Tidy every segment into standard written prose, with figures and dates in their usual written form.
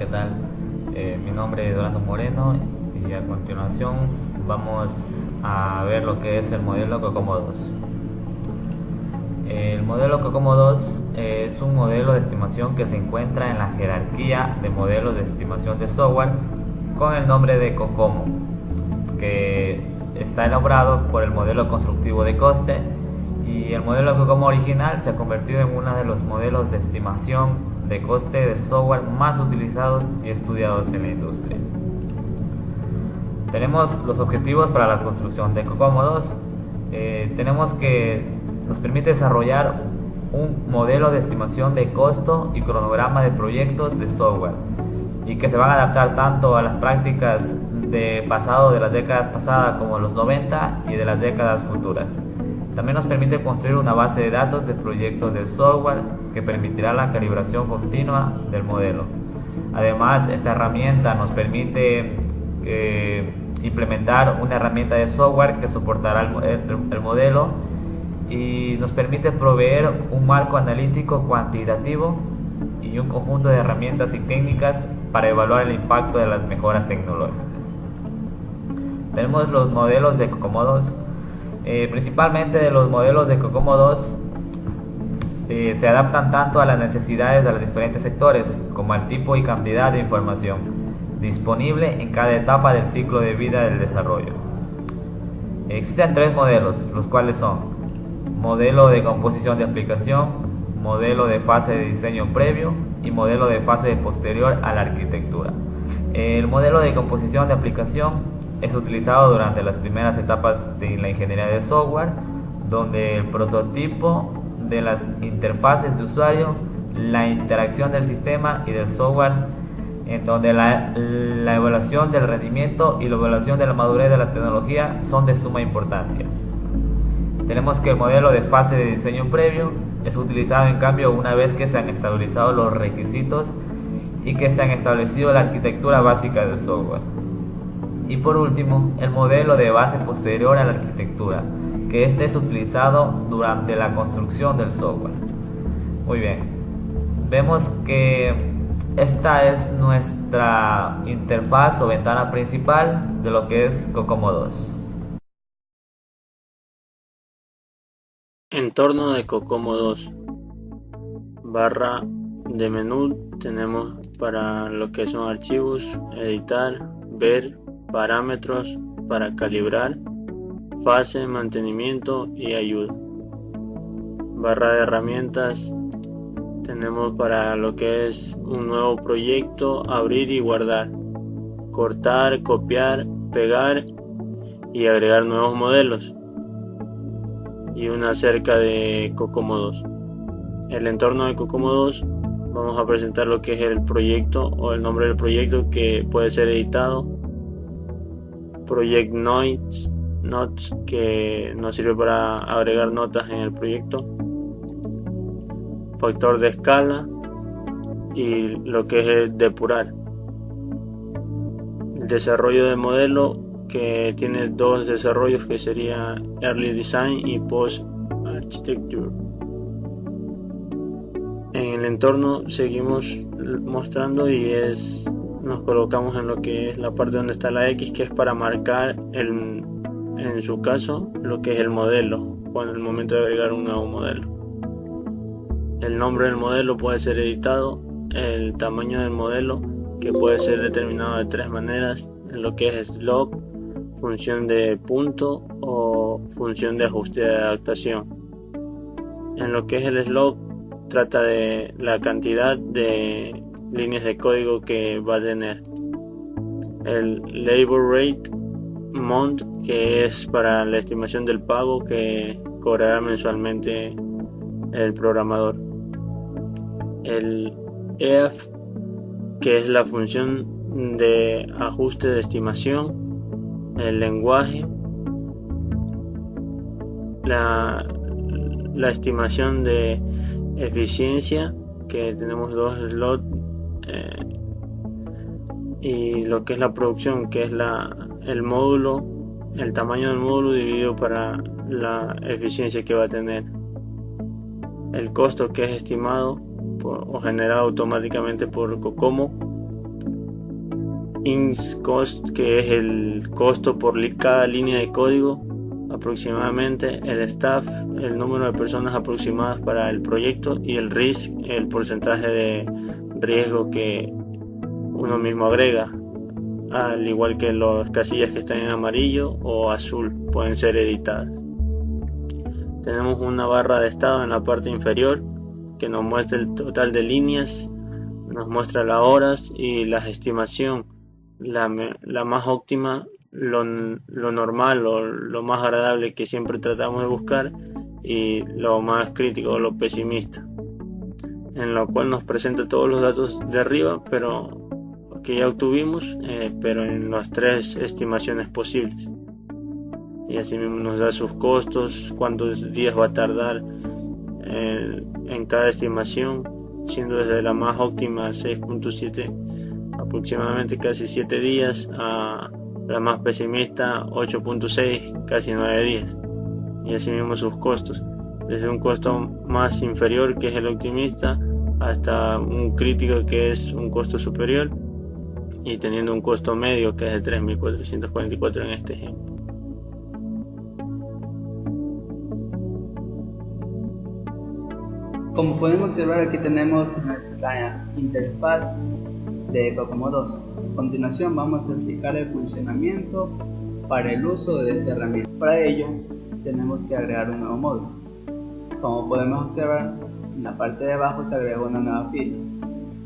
¿qué tal? Mi nombre es Eduardo Moreno y a continuación vamos a ver lo que es el modelo COCOMO 2. El modelo COCOMO 2 es un modelo de estimación que se encuentra en la jerarquía de modelos de estimación de software con el nombre de COCOMO, que está elaborado por el modelo constructivo de coste, y el modelo COCOMO original se ha convertido en uno de los modelos de estimación de coste de software más utilizados y estudiados en la industria. Tenemos los objetivos para la construcción de COCOMO 2. Tenemos que nos permite desarrollar un modelo de estimación de costo y cronograma de proyectos de software, y que se van a adaptar tanto a las prácticas de pasado de las décadas pasadas como los 90 y de las décadas futuras. También nos permite construir una base de datos de proyectos de software que permitirá la calibración continua del modelo. Además, esta herramienta nos permite implementar una herramienta de software que soportará el modelo, y nos permite proveer un marco analítico cuantitativo y un conjunto de herramientas y técnicas para evaluar el impacto de las mejoras tecnológicas. Tenemos los modelos de COCOMO 2. Principalmente de los modelos de COCOMO 2 se adaptan tanto a las necesidades de los diferentes sectores como al tipo y cantidad de información disponible en cada etapa del ciclo de vida del desarrollo. Existen tres modelos, los cuales son modelo de composición de aplicación, modelo de fase de diseño previo y modelo de fase posterior a la arquitectura. El modelo de composición de aplicación es utilizado durante las primeras etapas de la ingeniería de software, donde el prototipo de las interfaces de usuario, la interacción del sistema y del software, en donde la evaluación del rendimiento y la evaluación de la madurez de la tecnología son de suma importancia. Tenemos que el modelo de fase de diseño previo es utilizado en cambio una vez que se han estabilizado los requisitos y que se han establecido la arquitectura básica del software. Y por último, el modelo de base posterior a la arquitectura, que este es utilizado durante la construcción del software. Muy bien, vemos que esta es nuestra interfaz o ventana principal de lo que es COCOMO 2. Entorno de COCOMO 2. Barra de menú tenemos para lo que son archivos, editar, ver, parámetros para calibrar, fase, mantenimiento y ayuda. Barra de herramientas tenemos para lo que es un nuevo proyecto, abrir y guardar, cortar, copiar, pegar y agregar nuevos modelos, y una acerca de COCOMO 2. El entorno de COCOMO 2 vamos a presentar lo que es el proyecto o el nombre del proyecto, que puede ser editado, Project Notes, que nos sirve para agregar notas en el proyecto, factor de escala y lo que es el depurar. El desarrollo de modelo, que tiene dos desarrollos, que sería Early Design y Post Architecture. En el entorno seguimos mostrando y nos colocamos en lo que es la parte donde está la X, que es para marcar en su caso lo que es el modelo, cuando el momento de agregar un nuevo modelo. El nombre del modelo puede ser editado, el tamaño del modelo, que puede ser determinado de tres maneras, en lo que es slot, función de punto o función de ajuste de adaptación. En lo que es el slot, trata de la cantidad de líneas de código que va a tener. El labor rate month, que es para la estimación del pago que cobrará mensualmente el programador. El EAF, que es la función de ajuste de estimación. El lenguaje, la estimación de eficiencia, que tenemos dos slots, y lo que es la producción, que es el módulo, el tamaño del módulo dividido para la eficiencia que va a tener. El costo, que es estimado o generado automáticamente por COCOMO ins cost, que es el costo por cada línea de código aproximadamente, el staff, el número de personas aproximadas para el proyecto, y el risk, el porcentaje de riesgo que uno mismo agrega, al igual que las casillas que están en amarillo o azul pueden ser editadas. Tenemos una barra de estado en la parte inferior que nos muestra el total de líneas, nos muestra las horas y la estimación, la más óptima, lo normal o lo más agradable que siempre tratamos de buscar, y lo más crítico, lo pesimista, en lo cual nos presenta todos los datos de arriba, pero que ya obtuvimos, pero en las 3 estimaciones posibles, y así mismo nos da sus costos, cuántos días va a tardar en cada estimación, siendo desde la más óptima 6.7 aproximadamente casi 7 días a la más pesimista 8.6 casi 9 días, y así mismo sus costos, desde un costo más inferior que es el optimista hasta un crítico que es un costo superior, y teniendo un costo medio que es de 3.444 en este ejemplo. Como podemos observar, aquí tenemos nuestra interfaz de Kokomo 2. A continuación vamos a explicar el funcionamiento para el uso de esta herramienta. Para ello tenemos que agregar un nuevo módulo. Como podemos observar, en la parte de abajo se agrega una nueva fila.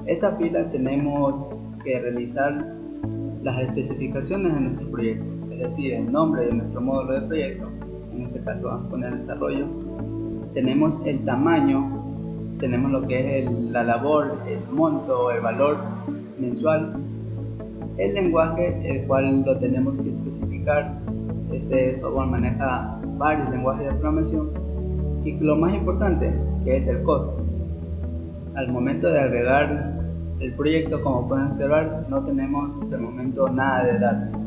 Esta fila tenemos que realizar las especificaciones de nuestro proyecto, es decir, el nombre de nuestro módulo de proyecto, en este caso vamos a poner desarrollo. Tenemos el tamaño, tenemos lo que es la labor, el monto, el valor mensual, el lenguaje, el cual lo tenemos que especificar. Este software maneja varios lenguajes de programación, y lo más importante, que es el costo. Al momento de agregar el proyecto, como pueden observar, no tenemos hasta el momento nada de datos.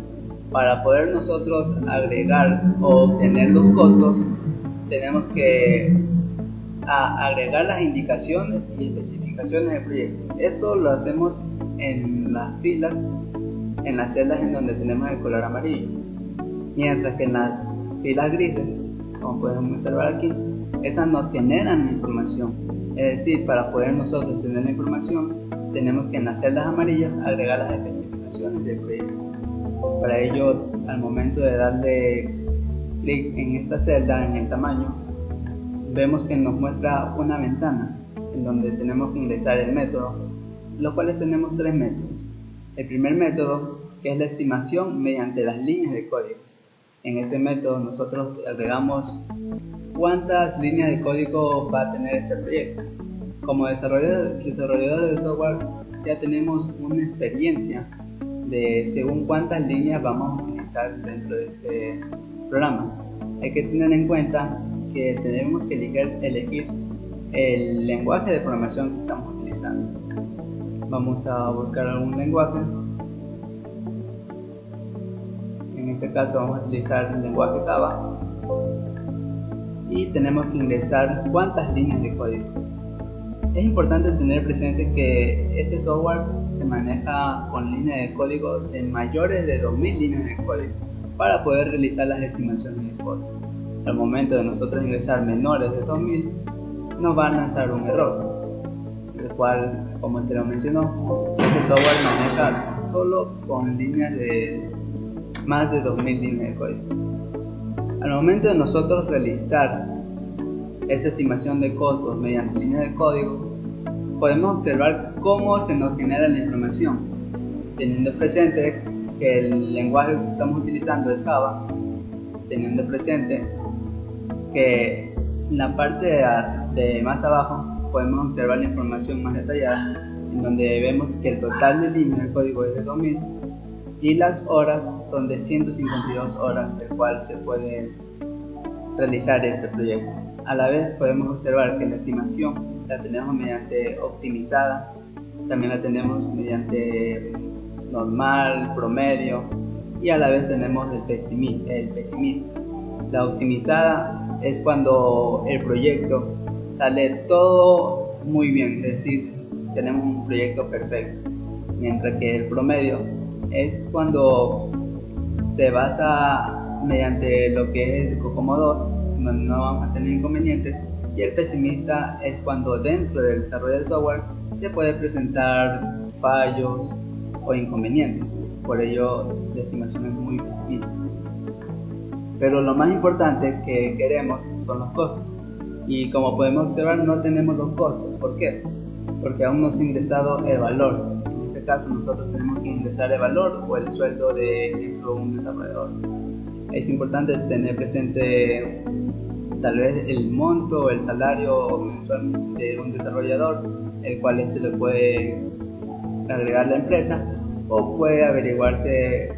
Para poder nosotros agregar o obtener los costos, tenemos que agregar las indicaciones y especificaciones del proyecto. Esto lo hacemos en las filas, en las celdas en donde tenemos el color amarillo, mientras que en las filas grises, como pueden observar aquí, esas nos generan la información. Es decir, para poder nosotros tener la información, tenemos que en las celdas amarillas agregar las especificaciones del proyecto. Para ello, al momento de darle clic en esta celda, en el tamaño, vemos que nos muestra una ventana en donde tenemos que ingresar el método, los cuales tenemos 3 métodos. El primer método, que es la estimación mediante las líneas de códigos. En este método nosotros agregamos cuántas líneas de código va a tener este proyecto. Como desarrolladores de software ya tenemos una experiencia de según cuántas líneas vamos a utilizar dentro de este programa. Hay que tener en cuenta que tenemos que elegir el lenguaje de programación que estamos utilizando. Vamos a buscar algún lenguaje. En este caso vamos a utilizar el lenguaje Java, y tenemos que ingresar cuántas líneas de código. Es importante tener presente que este software se maneja con líneas de código de mayores de 2000 líneas de código para poder realizar las estimaciones de costo. Al momento de nosotros ingresar menores de 2000, nos va a lanzar un error, el cual, como se lo mencionó, este software maneja solo con líneas de más de 2000 líneas de código. Al momento de nosotros realizar esta estimación de costos mediante líneas de código, podemos observar cómo se nos genera la información, teniendo presente que el lenguaje que estamos utilizando es Java, teniendo presente que en la parte de más abajo podemos observar la información más detallada, en donde vemos que el total de líneas de código es de 2000 y las horas son de 152 horas, el cual se puede realizar este proyecto. A la vez podemos observar que la estimación la tenemos mediante optimizada, también la tenemos mediante normal, promedio, y a la vez tenemos el pesimista. La optimizada es cuando el proyecto sale todo muy bien, es decir, tenemos un proyecto perfecto, mientras que el promedio es cuando se basa mediante lo que es el COCOMO 2, donde no vamos a tener inconvenientes, y el pesimista es cuando dentro del desarrollo del software se puede presentar fallos o inconvenientes. Por ello la estimación es muy pesimista. Pero lo más importante que queremos son los costos, y como podemos observar no tenemos los costos. ¿Por qué? Porque aún no se ha ingresado el valor. En este caso nosotros tenemos que ingresar el valor o el sueldo de un desarrollador. Es importante tener presente tal vez el monto o el salario mensual de un desarrollador, el cual le puede agregar la empresa, o puede averiguarse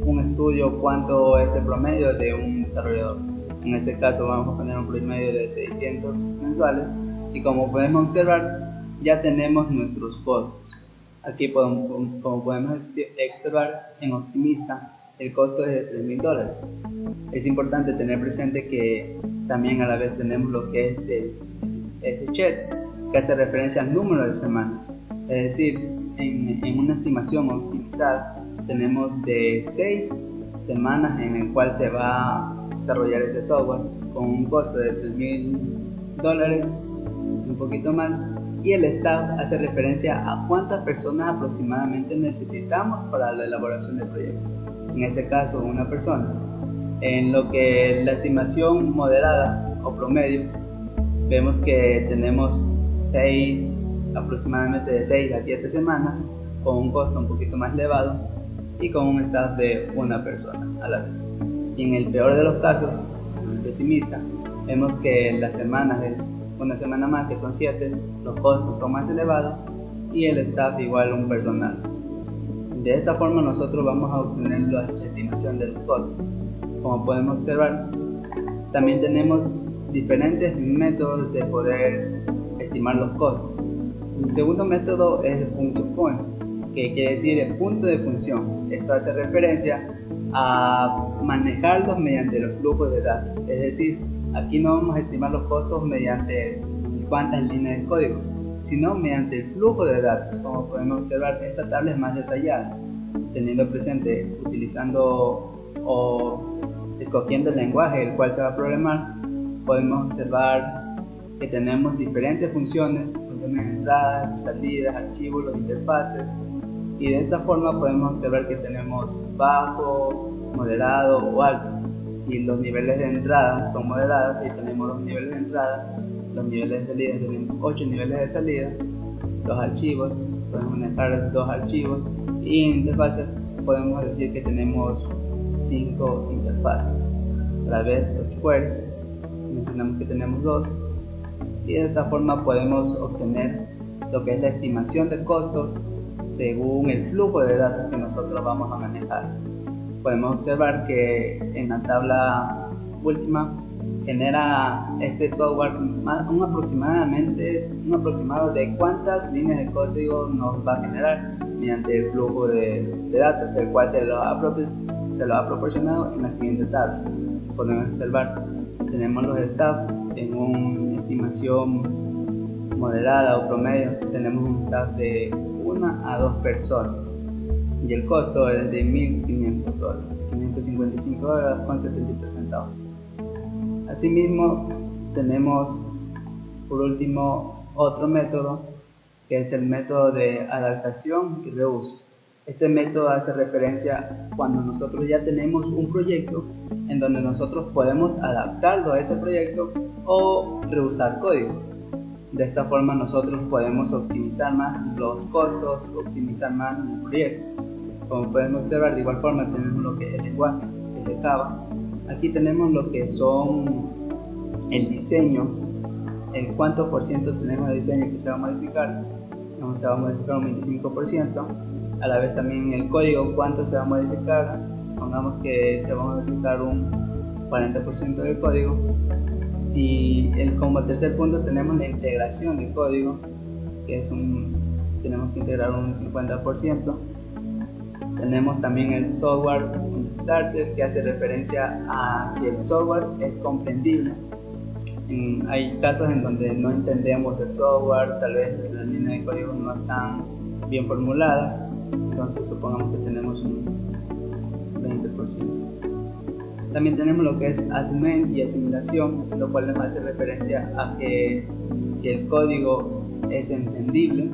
un estudio cuánto es el promedio de un desarrollador. En este caso vamos a poner un promedio de 600 mensuales, y como podemos observar ya tenemos nuestros costos. Aquí como podemos observar en Optimista el costo es de $3,000. Es importante tener presente que también a la vez tenemos lo que es ese check, que hace referencia al número de semanas. Es decir, en una estimación optimizada tenemos de 6 semanas en el cual se va a desarrollar ese software con un costo de $3,000, un poquito más, y el staff hace referencia a cuántas personas aproximadamente necesitamos para la elaboración del proyecto. En este caso una persona. En lo que la estimación moderada o promedio, vemos que tenemos aproximadamente de 6 a 7 semanas, con un costo un poquito más elevado y con un staff de una persona a la vez. Y en el peor de los casos, el pesimista, vemos que las semanas es una semana más, que son 7, los costos son más elevados y el staff igual un personal. De esta forma nosotros vamos a obtener la estimación de los costos. Como podemos observar, también tenemos diferentes métodos de poder estimar los costos. El segundo método es el function point, que quiere decir el punto de función. Esto hace referencia a manejarlos mediante los flujos de datos. Es decir, aquí no vamos a estimar los costos mediante cuántas líneas de código, sino mediante el flujo de datos. Como podemos observar, esta tabla es más detallada, teniendo presente, utilizando o escogiendo el lenguaje el cual se va a programar. Podemos observar que tenemos diferentes funciones de entradas, salidas, archivos, los interfaces, y de esta forma podemos observar que tenemos bajo, moderado o alto. Si los niveles de entrada son moderados y tenemos 2 niveles de entrada, los niveles de salida tenemos 8 niveles de salida. Los archivos, podemos manejar 2 archivos, y en interfaces podemos decir que tenemos 5 interfaces. A la vez los queries, mencionamos que tenemos 2, y de esta forma podemos obtener lo que es la estimación de costos según el flujo de datos que nosotros vamos a manejar. Podemos observar que en la tabla última genera este software un aproximado de cuántas líneas de código nos va a generar mediante el flujo de datos, el cual se lo ha proporcionado en la siguiente tabla. Podemos observar, tenemos los staff en una estimación moderada o promedio, tenemos un staff de 1 a 2 personas, y el costo es de $1,500, $555.73. Asimismo, tenemos por último otro método, que es el método de adaptación y reuso. Este método hace referencia cuando nosotros ya tenemos un proyecto en donde nosotros podemos adaptarlo a ese proyecto o reusar código. De esta forma nosotros podemos optimizar más los costos, optimizar más el proyecto. Como podemos observar, de igual forma tenemos lo que es el lenguaje, que es de Java. Aquí tenemos lo que son el diseño, el cuánto por ciento tenemos de diseño que se va a modificar. Se va a modificar un 25%. A la vez también el código, cuánto se va a modificar. Supongamos que se va a modificar un 40% del código. Como tercer punto tenemos la integración de código, que es tenemos que integrar un 50%. Tenemos también el software starter, que hace referencia a si el software es comprendible. Hay casos en donde no entendemos el software, tal vez las líneas de código no están bien formuladas. Entonces supongamos que tenemos un 20%. También tenemos lo que es assessment y asimilación, lo cual nos hace referencia a que si el código es entendible,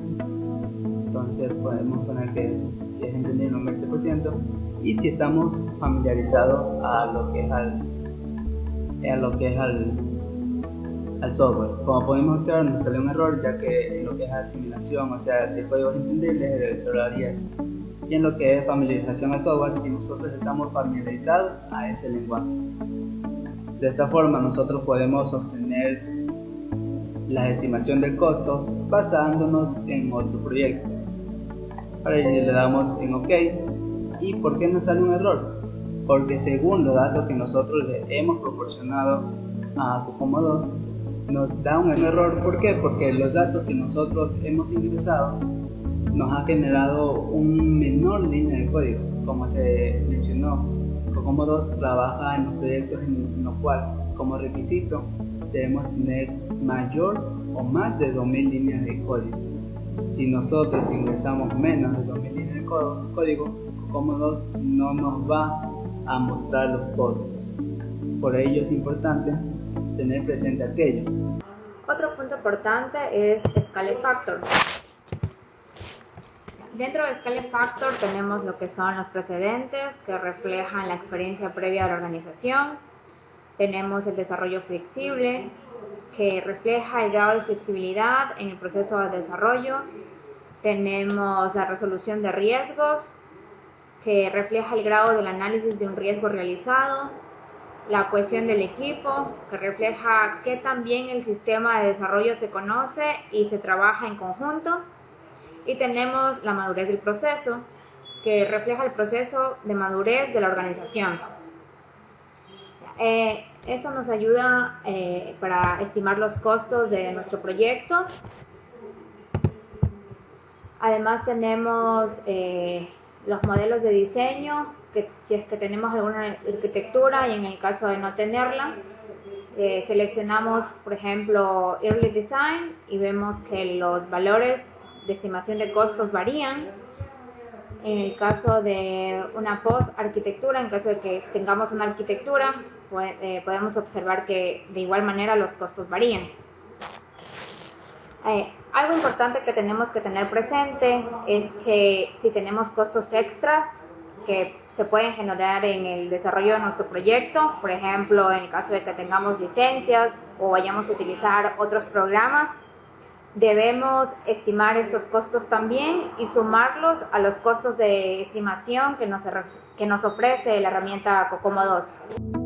entonces podemos poner que si es entendible un 20%, y si estamos familiarizados a lo que es al software. Como podemos observar, nos sale un error, ya que en lo que es asimilación, o sea, si el código es entendible, debe ser a 10. Y en lo que es familiarización al software, si nosotros estamos familiarizados a ese lenguaje. De esta forma nosotros podemos obtener la estimación de costos basándonos en otro proyecto. Para ello le damos en OK. ¿Y por qué nos sale un error? Porque según los datos que nosotros le hemos proporcionado a Cocomo 2, nos da un error. ¿Por qué? Porque los datos que nosotros hemos ingresado nos ha generado un menor línea de código. Como se mencionó, Cocomo 2 trabaja en los proyectos en los cuales, como requisito, debemos tener mayor o más de 2000 líneas de código. Si nosotros ingresamos menos de 2000 líneas de código, Cocomo 2 no nos va a mostrar los costos. Por ello es importante tener presente aquello. Otro punto importante es Scale Factor. Dentro de Scale Factor tenemos lo que son los precedentes que reflejan la experiencia previa de la organización. Tenemos el desarrollo flexible que refleja el grado de flexibilidad en el proceso de desarrollo. Tenemos la resolución de riesgos que refleja el grado del análisis de un riesgo realizado. La cohesión del equipo que refleja qué tan bien el sistema de desarrollo se conoce y se trabaja en conjunto. Y tenemos la madurez del proceso, que refleja el proceso de madurez de la organización. Esto nos ayuda para estimar los costos de nuestro proyecto. Además tenemos los modelos de diseño, que si es que tenemos alguna arquitectura y en el caso de no tenerla, seleccionamos por ejemplo Early Design y vemos que los valores de estimación de costos varían. En el caso de una post-arquitectura, en caso de que tengamos una arquitectura, podemos observar que de igual manera los costos varían. Algo importante que tenemos que tener presente es que si tenemos costos extra que se pueden generar en el desarrollo de nuestro proyecto, por ejemplo, en el caso de que tengamos licencias o vayamos a utilizar otros programas, debemos estimar estos costos también y sumarlos a los costos de estimación que nos ofrece la herramienta Cocomo 2.